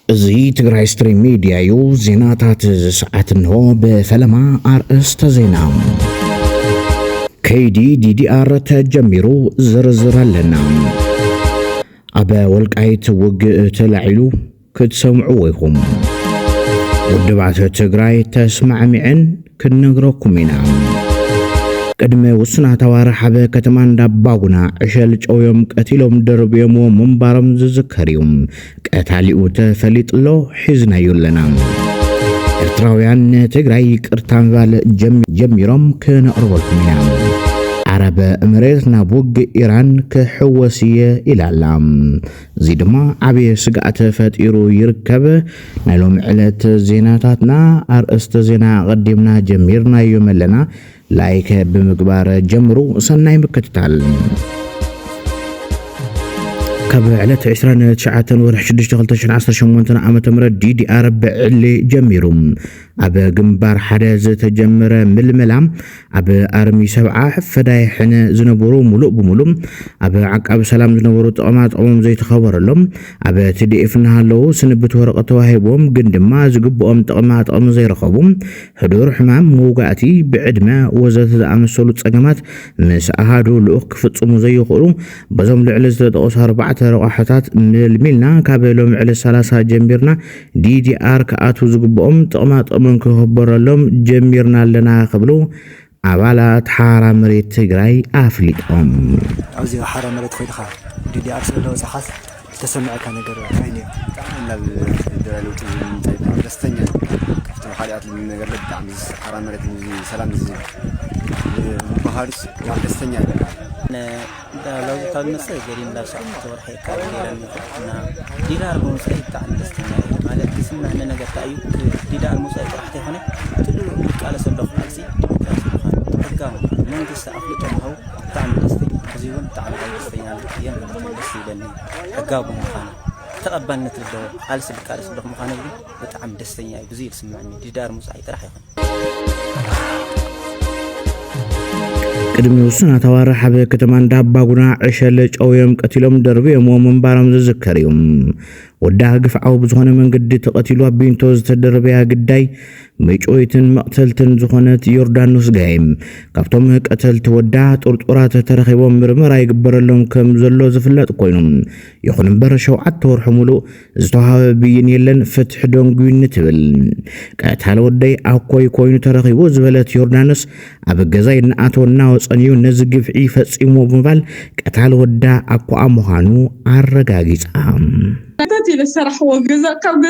زي تግራይ ስትሪም ሚዲያ ዩ ዜናታት ሰዓት ነው በፈለማ አርእስተ ዜና ከይዲ ዲዲአር ተጀሚሩ ዝርዝራለና አበ ወልቃይት ውግእ ተላዒሉ ክትሰምዑ ወይኹም ወድባተ ትግራይ ተስማዕሚዕን ክንነግረኩም ኢና ቅድመ ውስና ተዋረሐበ ከተማ እንዳባጉና ዕሸል ጨውዮም ቀቲሎም ደርብዮም መንባረም ዝዝከሪዮም ቀታሊኡ ተፈሊጥሎ ሒዝናዩለና ኤርትራውያን ትግራይ ቅርታን ባለ ጀሚሮም ከነቅርበልኩም ኢና ዓረበ እምሬትና ውግ ኢራን ከሕወስየ ኢላላም እዚ ድማ ዓብየ ስጋኣት ፈጢሩ ይርከብ ናይሎም ዕለት ዜናታትና አርእስተ ዜና ቀዲምና ጀሚርናዮ መለና ላይክ በመግባር ጀምሩ ሰናይ ምክትታል ከበዕለት 29 ወርሕ 6 2018 ዓመተ ምህረት ዲዲአር በዕሊ ጀሚሩም አበ ግንባር ሓደ ዝተጀመረ ምልመላም አበ አርሚ 70 ፈዳይ ሕነ ዝነበሩ ሙሉእ ብሙሉእ አበ ዓቃብ ሰላም ዝነበሩ ጠማጥኦም ዘይተኸበረሎም አበ TDF ናሃለው ስንብት ወረቀት ተዋሂቦም ግን ድማ ዝግብኦም ጠማጥኦም ዘይረኸቡ ሕዱር ሕማም መውጋእቲ ብዕድመ ወዘተ ዝኣመሰሉ ፀገማት ምስ ኣሃዱ ልኡኽ ክፍጽሙ ዘይኽእሉ በዞም ልዕሊ ዝተጠቐሱ 4 ረቋሕታት ምልሚልና ካበሎም ዕለ 30 ጀሚርና ዲዲአር ከኣቱ ዝግብኦም ጠማጥኦም ከኸበረሎም ጀሚርና ኣለና ክብሉ አባላት ሓራ መሬት ትግራይ አፍሊጦም ኣብዚ ሓራ መሬት ኮይድኻ ዲዲአር ስለለው ጻሓስ ተሰምዐካ ነገር ካይኔ ናብ ደረሉት ደስተኛ ከፍተው ሓሊያት ነገር ለጣም ሓራ መሬት ሰላም እዚ ባህርስ ደስተኛ ለው ታነሰ ገሪን ላሻ ተወርሐ ካገረን እና ዲዳር ሙሳይ ታን ደስተኛ ማለት ስምዕነ ነገር ታዩ ዲዳር ሙሳይ ጥራሕተ ሆነ ትሉ ቃለ ሰለኹ አክሲ ተጋም መንግስት አፍሊጦው ታን ደስተኛ ከዚሁን ታን ደስተኛ ደስ ይለኒ ተጋቡ መኻነ ተቀባልነት ለው አልስ ቃለ ሰለኹ መኻነ በጣም ደስተኛ ብዙ ይስማعني ዲዳር ሙሳይ ጥራህ ይሆን ቅድመ ውስና ተዋረሐበ ከተማ እንዳባጉና ዕሸል ጨውዮም ቀቲሎም ደርብዮም መንባረም ዝዝከሪዮም ወዳ ግፍዓው ብዝኾነ መንገዲ ተቀቲሉ አቢንቶ ዝተደረበያ ግዳይ መጮይትን መቅተልትን ዝኾነት ዮርዳኖስ ጋይም ካብቶም ቀተልቲ ወዳ ጡርጡራት ተረኺቦም ምርመራ ይግበረሎም ከም ዘሎ ዝፍለጥ ኮይኖም ይኹን እምበር 7 ወርሕ ሙሉእ ዝተዋሃበ ብይን የለን ፍትሕ ደንጉይን ትብል ቀታል ወዳይ ኣኮይ ኮይኑ ተረኺቡ ዝበለት ዮርዳኖስ ኣብ ገዛይ ንኣቶና ወፀኒዩ ነዚ ግፍዒ ፈጺሙ ብምባል ቀታል ወዳ ኣኳ ምዃኑ ኣረጋጊጻ تاتي للصراح وجزا كم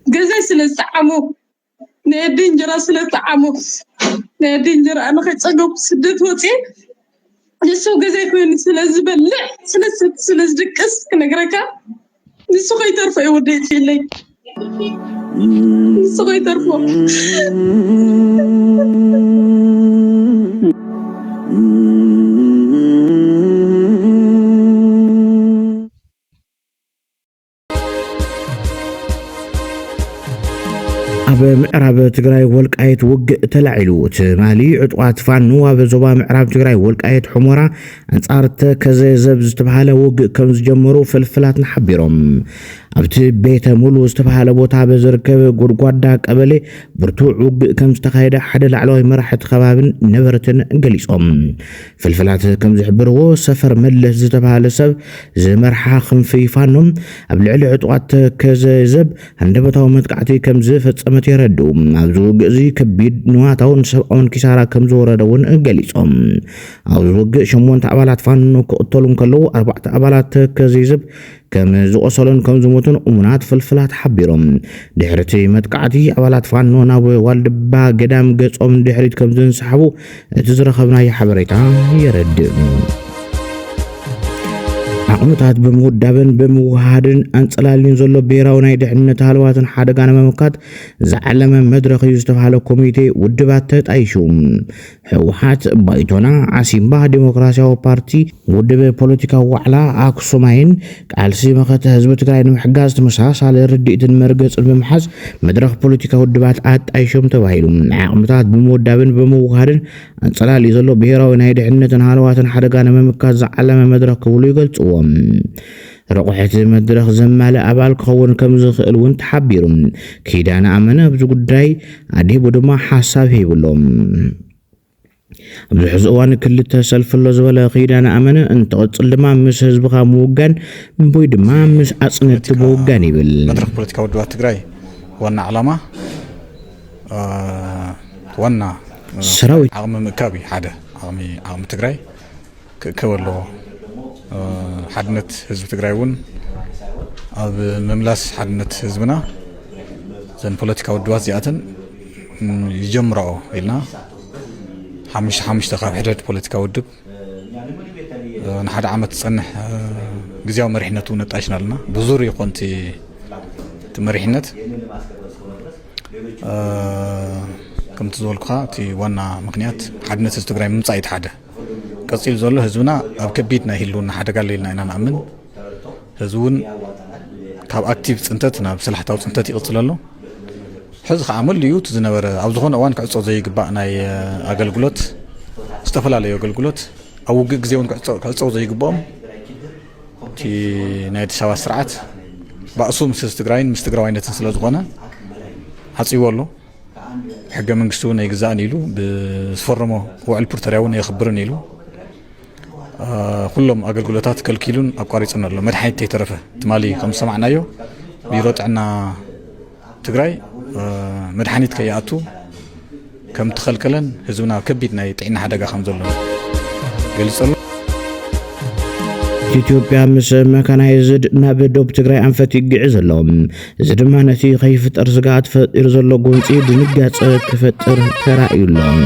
جزاي سلسعمو نادين جرا سلسعمو نادين جرا أنا خيط أجوب سدت وطي نسو جزاي كون سلسبلع سلسدكس كنجركا نسو خيط أرفع وديت لي نسو خيط أرفع በምዕራብ ትግራይ ወልቃይት ውግእ ተላዒሉ ትማሊ ዕጥቋት ፋኑ ኣብ ዞባ ምዕራብ ትግራይ ወልቃይት ሕሞራ አንጻርተ ከዘዘብ ዝተባሃለ ውግእ ከም ዝጀመሩ ፍልፍላትና ሓቢሮም ኣብቲ ቤተ ሙሉ ዝተባሃለ ቦታ በዝርከብ ጉድጓዳ ቀበሌ ብርቱዕ ውግእ ከም ዝተካየደ ሓደ ላዕለዋይ መራሕቲ ከባብን ነበረትን ገሊጾም ፍልፍላት ከም ዝሕብርዎ ሰፈር መለስ ዝተባሃለ ሰብ ዝመርሓ ክንፊ ፋኖም ኣብ ልዕሊ ዕጥቋት ከዘዘብ አንደበታዊ መጥቃዕቲ ከም ዝፈጸመት يردو أبزو جزي كبيد نواتاون سبعون كسارة كم زورة دون جليسهم أبزو شمون تعبالات فانو كأطلون كلو 4 تعبالات كزيزب كم زوصلون كم زموتون أمنات فلفلات حبيرهم دحرتي متقعتي عبالات فانو نابو والد با قدام قصهم دحرت كم زن سحبو تزرخبنا يحبريتها يرد عقمتات بمودابن بموهادن انصلالين زلو بيراو ናይ ድሕነት ሃልዋትን ሓደጋን መምካት ዝዓለመ መድረኽ ዝተባሃለ ኮሚቴ ውድባት ተጣይሹም ህወሓት ባይቶና ዓሲምባ ዲሞክራሲያዊ ፓርቲ ውድብ ፖለቲካዊ ዋዕላ አክሱማይን ቃልሲ መኸተ ህዝቢ ትግራይ ንምሕጋዝ ተመሳሳሊ ርድኢትን መርገጽን በመሓዝ መድረኽ ፖለቲካ ውድባት አጣይሹም ተባሂሉ عقمتات بمودابن بموهادን አንصላሊ ዘሎ ብሄራዊ ናይ ድሕነትን ሃልዋትን ሓደጋን መምካት ዝዓለመ መድረኽ ክብሉ ይገልጽዎ رقحت مدرخ زمال أبال كون كم زخل وانت حبيرم كيدان أمنا بزو قداي عدي بدما حسابه بلوم بزحز اوان كل تسلف الله زولا خيدان أمنا انت قد لما مس هزبغا موغان بويد ما مس أصنت بوغان يبل مدرخ بوليتيكا ودوات تقراي وانا علامة وانا سراوي عقم مكابي حدا عقم تقراي كولو حدنت حزب تقراي ون اب مملاس حدنت حزبنا زن بوليتيكا ودوات زياتن يجمرو إلنا حمش تخاف حدد بوليتيكا ودب نحد عامت تصنح جزياو مريحنتو نتعشنا لنا بزوري قنتي تمريحنت كم تزولكها تي وانا مقنيات حدنت استقراي ممصايت حدا قصيل زولو هزونا اب كبيتنا هيلونا حدا قال لنا انا نامن هزون كاب اكتيف صنتتنا بسلحتاو صنتت يقصللو حز عمل ليوت زنبر او زخون اوان كعصو زي يقبا ناي اغلغلوت استفلاليو اغلغلوت او غزيون كعصو زي يقبام تي ناي تشاوا سرعات باصو مسس تግራይን ምስ ትግራዋይነትን ስለ ዝኾነ ሓጽይወሎ ሕገ መንግስቱ ናይ ግዛን ኢሉ ብስፈረሞ ውዕል ፕሪቶሪያውን ይኽብርን ኢሉ ኩሎም አገልግሎታት ከልኪሉን አቋሪጽና ኣሎ መድኃኒት ተረፈ ትማሊ ከም ሰማዕናዮ ቢሮ ጥዕና ትግራይ መድኃኒት ከያቱ ከም ተኸልከለን ህዝብና ከቢድ ናይ ጥዕና ሓደጋ ከም ዘሎ ገልጸሉ ኢትዮጵያ ምስ መካናይዝድ ናብ ደቡብ ትግራይ አንፈት ይግዕዝ ዘሎም እዚ ድማ ነቲ ከይፍጠር ስጋት ፈጢር ዘሎ ጎንፂ ድንጋጸ ክፈጥር ተራእዩሎም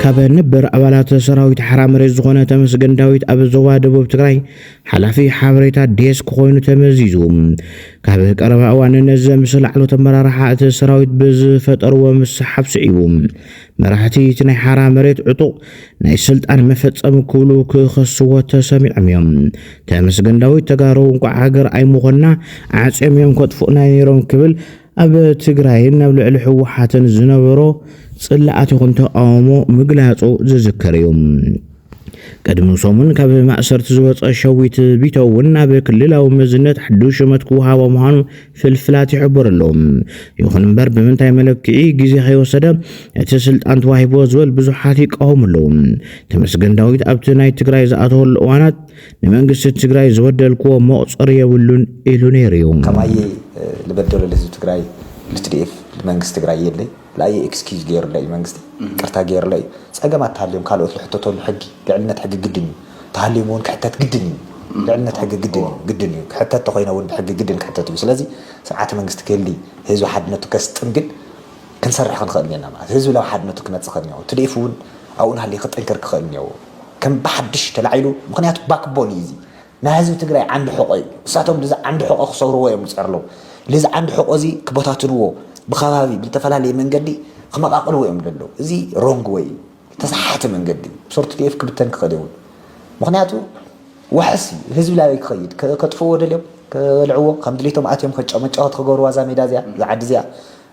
كابنبر أولات سراويت حرام رزقنا تمسجن داويت أبو زواد أبو تجري حلفي حبريتا ديس كوين تمزيزوم كابه قرب أوان النزل مثل على تمر راحات سراويت بز فتر ومسحب سعيوم مرحتي تني حرام ريت عطو نايسلت أنا مفتم كلو كخصوة تسمع عميم تمسجن داويت تجارو عقر أي مغنى عسيم يوم كنت فوقنا يروم كبل أبو تجري نبلع الحوحات الزنبرو صلعت يكون تقامو مقلاطو زذكريوم قدم صومن كاب مأسرت زوص شويت بيتونا بكللاو مزنت حدوش متكو هاو مهانو فلفلات يحبرلهم يخن بر بمنتاي ملكي غيزي خيوسد اتسلط انت واهبو زول بزحات يقاوملهم تمسجن داويت ابتناي تግራይ زاتول اوانات نمنግስት ትግራይ زودلكو مقصر يبلون إلونيريوم كماي لبدل لهزب ትግራይ لتديف المنግስት ትግራይ يلي لاي اكسكيوز غير لاي منግስት قرتا غير لاي صقمات تعلم كالوت لحتتو حق لعنت حق قدني تعلمون كحتت قدني لعنت حق قدني حتت تخينا ون حق قدن كحتت سلازي ساعات منግስት كلي هزو حدنتو كستنقل كنسرح خلينا ما هزو لو حدنتو كنتصخنيو تديفون او نحلي خطنكر كخنيو كم بحدش تلعيلو مخنيات باك بونيزي نا هزو تግራይ عند حقوق ساعتهم لذا عند حقوق خسروا ويا مصرلو لذا عند حقوق زي كبوتاتنو بخابي بالتفلالي من قدي خمقاقل ويم دلو زي رونغ واي تصحات من قدي صرت كيف كبتن كخدون مخنياتو وحسي هزب لا يخيد كطفو ودليو كلعو خم دليتهم اتيم كمጫወት ከገሩ ዋዛ ሜዳ ዚያ ዝዓድ ዚያ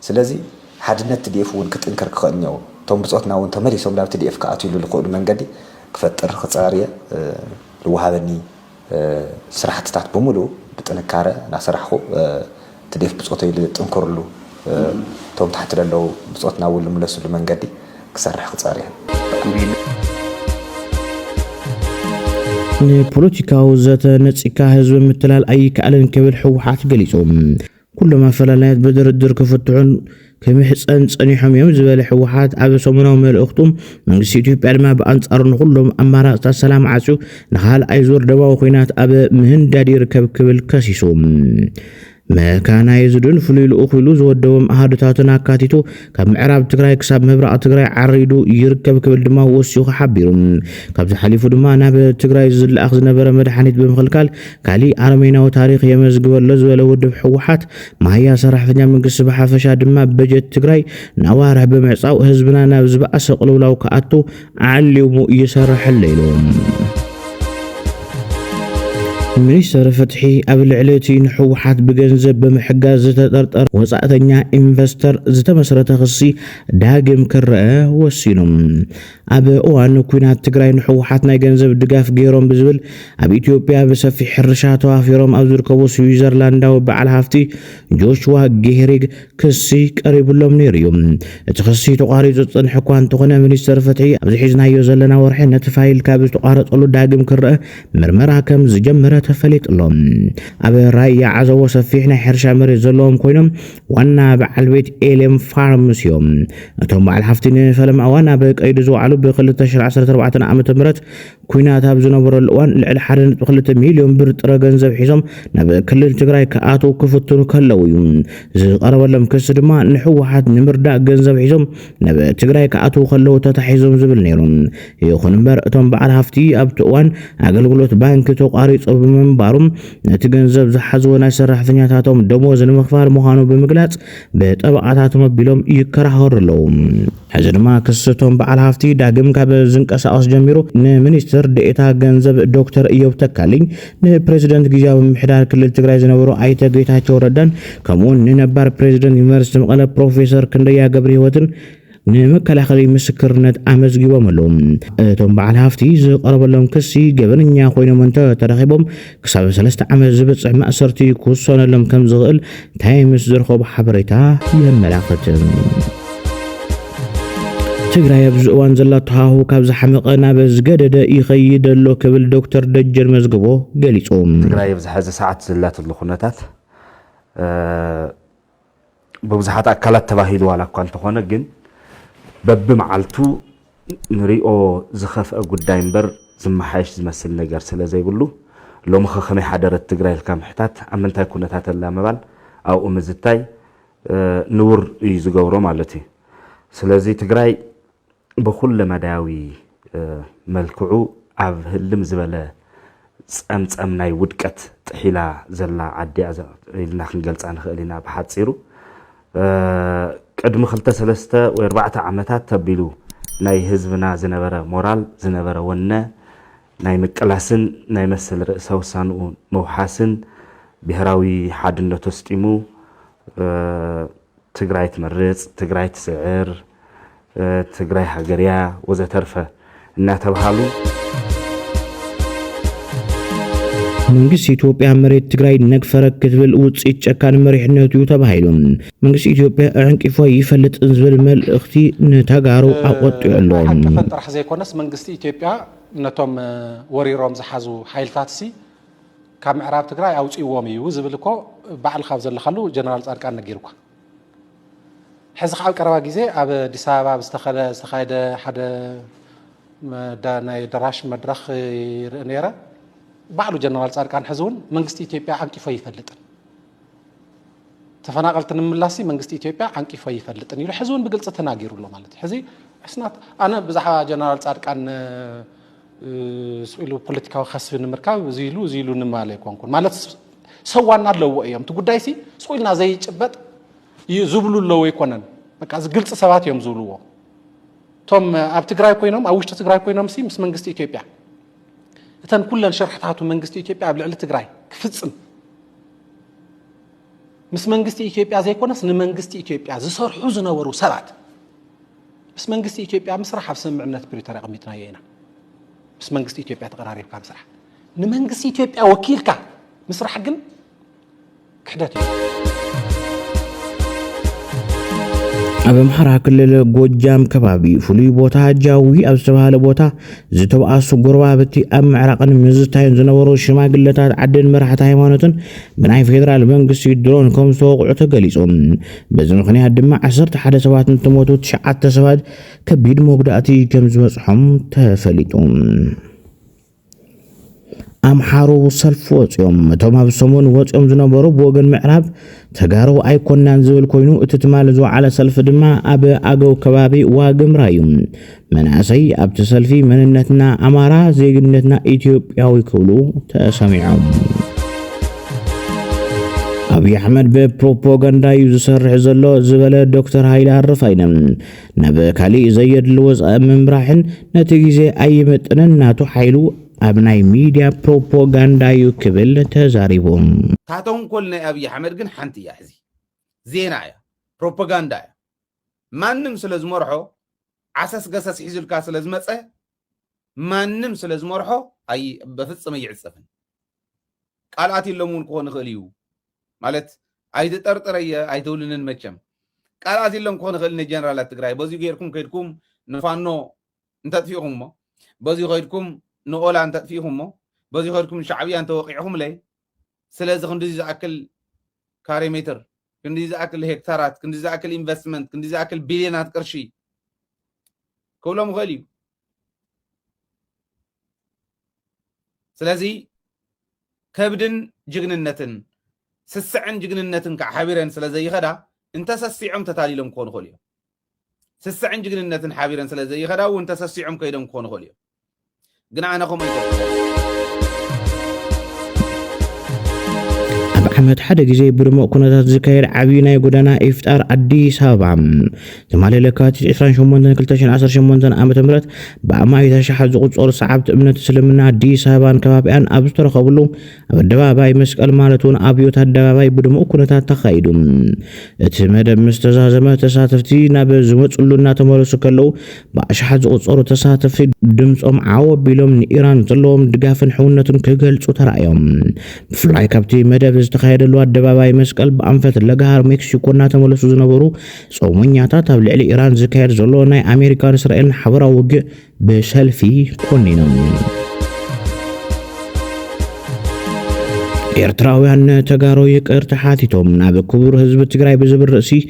ስለዚህ ሓድነት ትዲፍውን ክትንከር ክኸልኛው ቶም ብጾትና ወን ተመሪሶም ላብ ትዲፍ ካአቱ ይሉ ልቆድ መንገዲ ክፈጥር ክጻሪየ ልወሃበኒ ስራሕትታት በሙሉ ብጥንካረ ናሰራሕኹ تديف بصوت يلي تنكرلو توم تحت لو بصوتنا ولا ملسو المنقدي كسرح خصاريها ፖለቲካው ዘተ ነጽካ ህዝብ ምትላል አይ ከአለን ከብል ሕውሓት ገሊጾም ኩሉማ ፈላላያት በድርድር ክፍትዑን ከመሕፀን ጸኒሖም እዮም ዝበለ ሕውሓት ኣብ ሰሙናዊ መልእኽቱም መንግስቲ ኢትዮጵያ ድማ በአንጻሩ ሁሉም አማራጭታት ሰላም ዓጽዩ ንኻል አይዞር ደባው ኮይናት ኣብ ምህንዳድ ይርከብ ክብል ከሲሶም መካናይዝድን ፍሉይ ልኡኽሉ ዝወደዎም ኣሃድታትን ኣካቲቱ ካብ ምዕራብ ትግራይ ክሳብ ምብራቕ ትግራይ ዓሪዱ ይርከብ ክብል ድማ ወሲኹ ሓቢሩ ካብዚ ሓሊፉ ድማ ናብ ትግራይ ዝለኣኽ ዝነበረ መድሓኒት ብምኽልካል ካሊእ ኣርሜናዊ ታሪክ የመዝግበሎ ዝበለ ውድብ ሕወሓት ማያ ሰራሕተኛ መንግስቲ ብሓፈሻ ድማ በጀት ትግራይ ናዋርሕ ብምዕፃው ህዝብና ናብ ዝበኣሰ ቅልውላው ከኣቱ ዓልሙ እየሰርሐለ ኢሎም ሚኒስትር ፍትሒ ኣብ ልዕልቲ ንሕወሓት ብገንዘብ ብምሕጋዝ ዝተጠርጠር ወጻእተኛ ኢንቨስተር ዝተመስረተ ክሲ ዳግም ክርአ ወሲኖም ኣብ እዋን ኩናት ትግራይ ንሕወሓት ናይ ገንዘብ ድጋፍ ገይሮም ብዝብል ኣብ ኢትዮጵያ ብሰፊሕ ሕርሻ ተዋፊሮም ኣብ ዝርከቡ ስዊዘርላንዳዊ በዓል ሃፍቲ ጆሹዋ ጌሄሪግ ክሲ ቀሪቡሎም ነይሩ እዩ። እቲ ክሲ ተቋሪጹ ዝጸንሐ እኳ እንተኾነ ሚኒስትር ፍትሒ ኣብዚ ሒዝናዮ ዘለና ወርሒ ነቲ ፋይል ካብ ዝተቋረጸሉ ዳግም ክርአ ምርመራ ከም ዝጀመረ ተፈሊጥሎም ኣብ ራያ ዓዘቦ ሰፊሕ ናይ ሕርሻ መሬት ዘለዎም ኮይኖም ዋና በዓል ቤት ኤሌም ፋርምስ እዮም። እቶም በዓል ሃፍቲ ንፈለማ እዋን ኣብ ቀይዲ ዝወዓሉ ብ2014 ዓመተ ምህረት ኩናት ኣብ ዝነበረሉ እዋን ልዕሊ 1.2 ሚልዮን ብር ጥረ ገንዘብ ሒዞም ናብ ክልል ትግራይ ከኣትው ክፍትኑ ከለው እዩ። ዝቀረበሎም ክስ ድማ ንሕወሓት ንምርዳእ ገንዘብ ሒዞም ናብ ትግራይ ከኣትው ከለው ተታሒዞም ዝብል ነይሩ። ይኹን እምበር እቶም በዓል ሃፍቲ ኣብቲ እዋን ኣገልግሎት ባንኪ ተቋሪጹ ብምንባሮም ነቲ ገንዘብ ዝሓዝዎ ናይ ሰራሕተኛታቶም ደሞዝ ንምኽፋል ምዃኑ ብምግላጽ ብጠበቃታቶም ኣቢሎም ይከራኸሩ ኣለዉ። ሕዚ ድማ ክስቶም በዓል ሃፍቲ ዳግም ካብ ዝንቀሳቐስ ጀሚሩ ንሚኒስትር ዴኤታ ገንዘብ ዶክተር ኢዮብ ተካልኝ ንፕሬዚደንት ጊዜያዊ ምምሕዳር ክልል ትግራይ ዝነበሩ ኣይተ ጌታቸው ረዳን ከምኡውን ንነባር ፕሬዚደንት ዩኒቨርሲቲ መቐለ ፕሮፌሰር ክንደያ ገብረ ህይወትን ንመከላኸሊ ምስክርነት ኣመዝጊቦም ኣለዉ። እቶም በዓል ሃፍቲ ዝቀረበሎም ክሲ ገበነኛ ኮይኖም ተረኺቦም ክሳብ 3 ዓመት ዝበፅሕ ማእሰርቲ ክውሰነሎም ከም ዝኽእል ታይምስ ዝረኸቦ ሓበሬታ የመላኽት። ትግራይ ኣብዚ እዋን ዘላቶ ሃዋህው ካብ ዝሓመቐ ናብ ዝገደደ ይኸይድ ኣሎ ክብል ዶክተር ደጀን መዝገቦ ገሊጹ። ትግራይ ኣብዚ ሕዚ ሰዓት ዘላትሉ ኩነታት ብብዙሓት ኣካላት ተባሂሉ ዋላ እኳ እንተኾነ ግን በብመዓልቱ ንሪኦ ዝኸፍአ ጉዳይ እምበር ዝመሓየሽ ዝመስል ነገር ስለ ዘይብሉ ሎሚ ከመይ ሓደረት ትግራይ ኢልካ ምሕታት ኣብ ምንታይ ኩነታት ኣላ ምባል ኣብኡ ምዝታይ ንውር እዩ ዝገብሮ ማለት እዩ። ስለዚ ትግራይ ብኩለ መዳያዊ መልክዑ ኣብ ህልም ዝበለ ፀምፀም ናይ ውድቀት ጥሒላ ዘላ ዓዲ ኢልና ክንገልፃ ንኽእል ኢና ብሓፂሩ ቅድሚ 2-3 ወይ 4 ዓመታት ተቢሉ ናይ ህዝብና ዝነበረ ሞራል ዝነበረ ወነ ናይ ምቅላስን ናይ መሰል ርእሰ ውሳንኡ መውሓስን ብሄራዊ ሓድነት ወስጢሙ ትግራይ ትመርፅ፣ ትግራይ ትስዕር፣ ትግራይ ሃገርያ ወዘተርፈ እናተባሃሉ መንግስቲ ኢትዮጵያ መሬት ትግራይ ነግፈረ ክትብል ውፅኢት ጨካን መሪሕነቱ ተባሂሉ መንግስቲ ኢትዮጵያ ዕንቂፎ ይፈልጥ ዝብል መልእኽቲ ንተጋሩ ኣቆጢዑ ኣሎ። ተፈንጥራሕ ዘይኮነስ መንግስቲ ኢትዮጵያ ነቶም ወሪሮም ዝሓዙ ሓይልታትሲ ካብ ምዕራብ ትግራይ ኣውፅዎም እዩ ዝብል እኮ በዓል ካብ ዘለኻሉ ጀነራል ጻድቃን ነጊሩካ። ሕዚ ካብ ቀረባ ግዜ ኣብ ኣዲስ ኣበባ ዝተኻየደ ሓደ ናይ ደራሽ መድረኽ ይርኢ ነይረ ባዕሉ ጀነራል ጻድቃን ሕዝውን መንግስቲ ኢትዮጵያ ዓንቂፎ ይፈልጥን ተፈናቀልቲ ንምምላሲ መንግስቲ ኢትዮጵያ ዓንቂፎ ይፈልጥን ኢሉ ሕዝውን ብግልጽ ተናጊሩሎ ማለት እዩ። ሕዚ ሕስናት ኣነ ብዛዕባ ጀነራል ጻድቃን ስኢሉ ፖለቲካዊ ከስቢ ንምርካብ ዝኢሉ ንማለ ይኮንኩን ማለት ሰዋና ኣለዎ እዮም እቲ ጉዳይ ሲ ስኢልና ዘይጭበጥ ዝብሉ ኣለዎ ይኮነን በቃ ግልጽ ሰባት እዮም ዝብልዎ ቶም ኣብ ትግራይ ኮይኖም ኣብ ውሽጢ ትግራይ ኮይኖም ሲ ምስ መንግስቲ ኢትዮጵያ እተን ኩለን ሸርሕታቱ መንግስቲ ኢትዮጵያ ኣብ ልዕሊ ትግራይ ክፍጽም ምስ መንግስቲ ኢትዮጵያ ዘይኮነስ ንመንግስቲ ኢትዮጵያ ዝሰርሑ ዝነበሩ ሰባት ምስ መንግስቲ ኢትዮጵያ ምስራሕ ኣብ ስምምዕነት ፕሪቶሪያ ቀሚጥናዮ ኢና ምስ መንግስቲ ኢትዮጵያ ተቀራሪብካ ምስራሕ ንመንግስቲ ኢትዮጵያ ወኪልካ ምስራሕ ግን ክሕደት እዩ። ኣብ ኣምሓራ ክልል ጎጃም ከባቢ ፍሉይ ቦታ ጃዊ ኣብ ዝተባሃለ ቦታ ዝተባኣሱ ጎረባብቲ ኣብ ምዕራቅን ምዝታይን ዝነበሩ ሽማግለታት ዓድን መራሕቲ ሃይማኖትን ብናይ ፌደራል መንግስቲ ድሮን ከም ዝተወቅዑ ተገሊጾም በዚ ምክንያት ድማ 11 ሰባት እንትሞቱ 9 ሰባት ከቢድ መጉዳእቲ ከም ዝበፅሖም ተፈሊጦም ኣምሓሮ ሰልፍ ወፅኦም እቶም ኣብ ሰሞን ወፅኦም ዝነበሩ ብወገን ምዕራብ ተጋሩ ኣይኮናን ዝብል ኮይኑ እቲ ትማል ዝወዓለ ሰልፊ ድማ ኣብ ኣገው ከባቢ ዋግምራ እዩ። መናእሰይ ኣብቲ ሰልፊ መንነትና ኣማራ ዜግነትና ኢትዮጵያዊ ክብሉ ተሰሚዖም አብይ አሕመድ በፕሮፓጋንዳ ይዝሰርሕ ዘሎ ዝበለ ዶክተር ሃይለ አረፋይነም ናብ ካሊ ዘየድል ወፃ ምምራሕን ነቲ ግዜ ኣይመጥነን ናቱ ሓይሉ أبناي ميديا بروباغندا يكبل تزاريبهم كاتون كلنا أبي أحمد جن حنتي يحزي زينا يا بروباغندا ما نمسل زمرحو عساس قصص حزل كاس لازمته ما نمسل زمرحو أي بفتص ما يعصفن قالاتي اللمون كون خليو مالت أي تطرطرية أي تولن المجم قالاتي اللم كون خلنا جنرال التجراي بزي غيركم كيدكم نفانو انت فيهم بزي غيركم نقول انت فيهم بزي غيركم شعبي انت وقعهم لي سلازي كندي اكل كاري متر كندي اكل هكتارات كندي اكل انفستمنت كندي اكل بليونات قرشي كلهم غالي سلازي كبدن جغننتن سسعن جغننتن كحبيرن سلازي خدا انت سسعم تتاليلم كون خوليو سسعن جغننتن حبيرن سلازي خدا وانت سسعم كيدم كون خوليو غنا انكم أحمد حدا جزي برمو كنتات زكاير عبينا يقودنا إفتار أديس هابعم تمالي لكاتي إسران شموندن كلتاشن عصر شموندن آمة مرات بأما إذا شحاد زقود صور صعبت أمنة سلمنا أديس هابان كبابيان أبستر خبلو الدباباي مسكال مالتون أبيوت الدباباي برمو كنتات تخايدون اتمادا مستزازمة تساتفتي نابزمت قلونا تمالو سكالو بأشحاد زقود صور تساتفتي دمسهم عواب بيلوم نيران زلوهم دقافن حونتون كيقلسو ترأيهم فلاي كابتي مدى بزتخ هيدلو الدباباي مسكال بأنفت لغار مكسيكونا تملسو زنبرو صومنياتا تابلع لإيران زكاير زلو ناي أمريكان إسرائيل حبرا وق بسلفي كونينم إرتراويان تقارو يقر تحاتيتهم ناب كبور هزب التقراي بزبر رأسي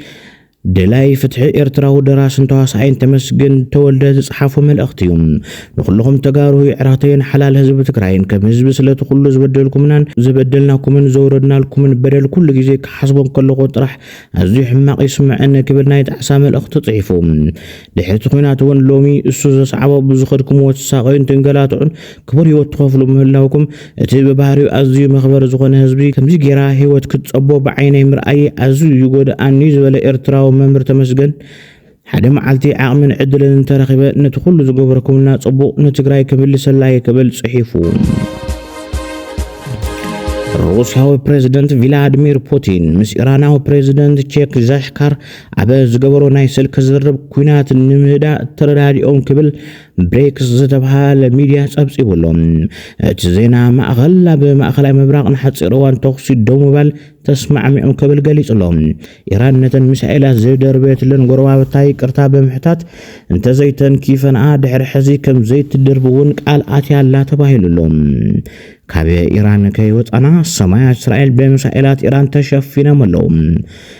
دلاي فتح إرتراو دراسن تواسعين تمسجن تولد صحافو ملأختيهم نخلهم تقارو عراقين حلال هزب تقراين كم هزب سلاتو كله زبدلكمنان زبدلناكمن زوردنالكمن بدل كل جيزيك حسبهم كل قطرح أزي حماق يسمع أن كبرنا يتعسى ملأخت ضعيفهم دحيت خيناتون لومي السوز صعبة بزخركم وتساقين تنقلاتون كبر يوتخفلو مهلاوكم اتي ببهاريو أزي مخبر زخون هزبي كمزي جيرا هيوت كتصبو بعيني مرأي أزي يقود أني زبال إرتراو ممر تمسجن حدا معلتي عامن عدلن ترخبه نتخلو زغبركمنا صبو نتግራይ كبل سلاي كبل صحيفو روسياዊ ፕሬዝዳንት ቪላዲሚር ፑቲን ምስ ኢራናዊ ፕሬዝዳንት ቼክ ዛሽካር አበ ዝገበሮ ናይ ስልክ ዝርብ ኩናት ንምህዳ ተረዳዲኦም ክብል ብሬክስ ዝተባሃለ ሚድያ ጸብጺብሎም እቲ ዜና ማእኸል ኣብ ማእኸላይ ምብራቅ ንሓፂር እዋን ተኹሲ ደው ምባል ተስማዕሚዖም ክብል ገሊጹሎም ኢራን ነተን ሚሳኤላት ዘይደርበትለን ጎረባብታይ ቅርታ ብምሕታት እንተዘይተን ኪፈንኣ ድሕሪ ሕዚ ከም ዘይትድርብውን ቃል ኣትያላ ተባሂሉሎም ካብ ኢራን ከይወፃና ሰማያት እስራኤል በሚሳኤላት ኢራን ተሸፊኖም ኣለዉ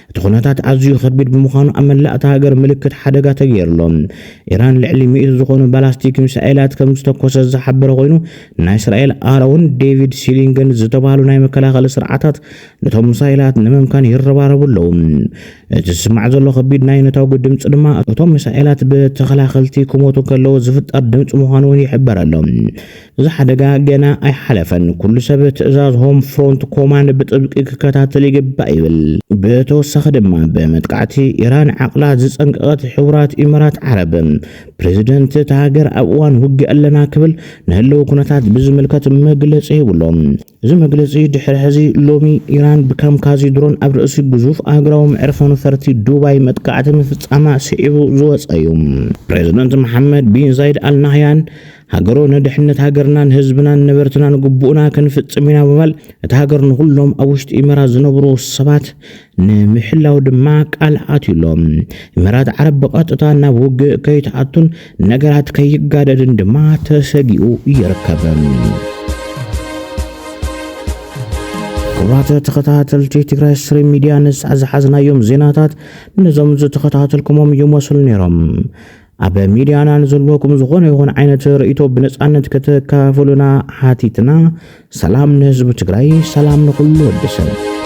እቲ ኩነታት ኣዝዩ ከቢድ ብምዃኑ ኣብ መላእቲ ሃገር ምልክት ሓደጋ ተገይሩሎም ኢራን ልዕሊ 100 ዝኾኑ ባላስቲክ ሚሳኤላት ከም ዝተኮሰ ዝሓበረ ኮይኑ ናይ እስራኤል ኣሮን ዴቪድ ሲሊንገን ዝተባሃሉ ናይ መከላኸሊ ስርዓታት ነቶም ሚሳኤላት ንምምካን ይረባረቡ ኣለዉ እቲ ዝስማዕ ዘሎ ከቢድ ናይ ነታዊ ድምፂ ድማ እቶም ሚሳኤላት ብተኸላኸልቲ ክሞቱ ከለዉ ዝፍጠር ድምፂ ምዃኑ እውን ይሕበር ኣሎ እዚ ሓደጋ ገና ኣይሓለፈን ኩሉ ሰብ ትእዛዝ ሆም ፍሮንት ኮማንድ ብጥብቂ ክከታተል ይግባእ ይብል ብተወሳኺ ድማ በመጥቃዕቲ ኢራን ዓቕላ ዝፀንቀቐት ሕቡራት ኢሚራት ዓረብ ፕሬዝደንት ሃገር ኣብ እዋን ውግእ ኣለና ክብል ንህልው ኩነታት ብዝምልከት መግለፂ ይብሎም እዚ መግለፂ ድሕሪ ሕዚ ሎሚ ኢራን ብካምካዚ ድሮን ኣብ ርእሲ ግዙፍ ኣገራዊ መዕረፊ ነፈርቲ ዱባይ መጥቃዕቲ ምፍፃማ ስዒቡ ዝወፀ እዩ ፕሬዝደንት መሐመድ ቢን ዛይድ አልናህያን ሃገሮ ንድሕነት ሃገርናን ህዝብናን ነበርትናን ግቡእና ክንፍፅም ኢና በማል እቲ ሃገር ንኩሎም ኣብ ውሽጢ ኢሚራት ዝነብሩ ሰባት ንምሕላው ድማ ቃል ኣትዩሎም ኢሚራት ዓረብ ብቐጥታ ናብ ውግእ ከይተኣቱን ነገራት ከይጋደድን ድማ ተሰጊኡ ይርከብ ክቡራት ተኸታተልቲ ትግራይ ስትሪም ሚድያ ንሰዓት ዝሓዝናዮም ዜናታት ነዞም ዝተኸታተልኩሞም ይመስሉ ነይሮም ኣብ ሚድያና ንዘለኩም ዝኾነ ይኹን ዓይነት ርእይቶ ብነፃነት ከተካፈሉና ሓቲትና ሰላም ንህዝቢ ትግራይ ሰላም ንኩሉ ወዲ ሰብ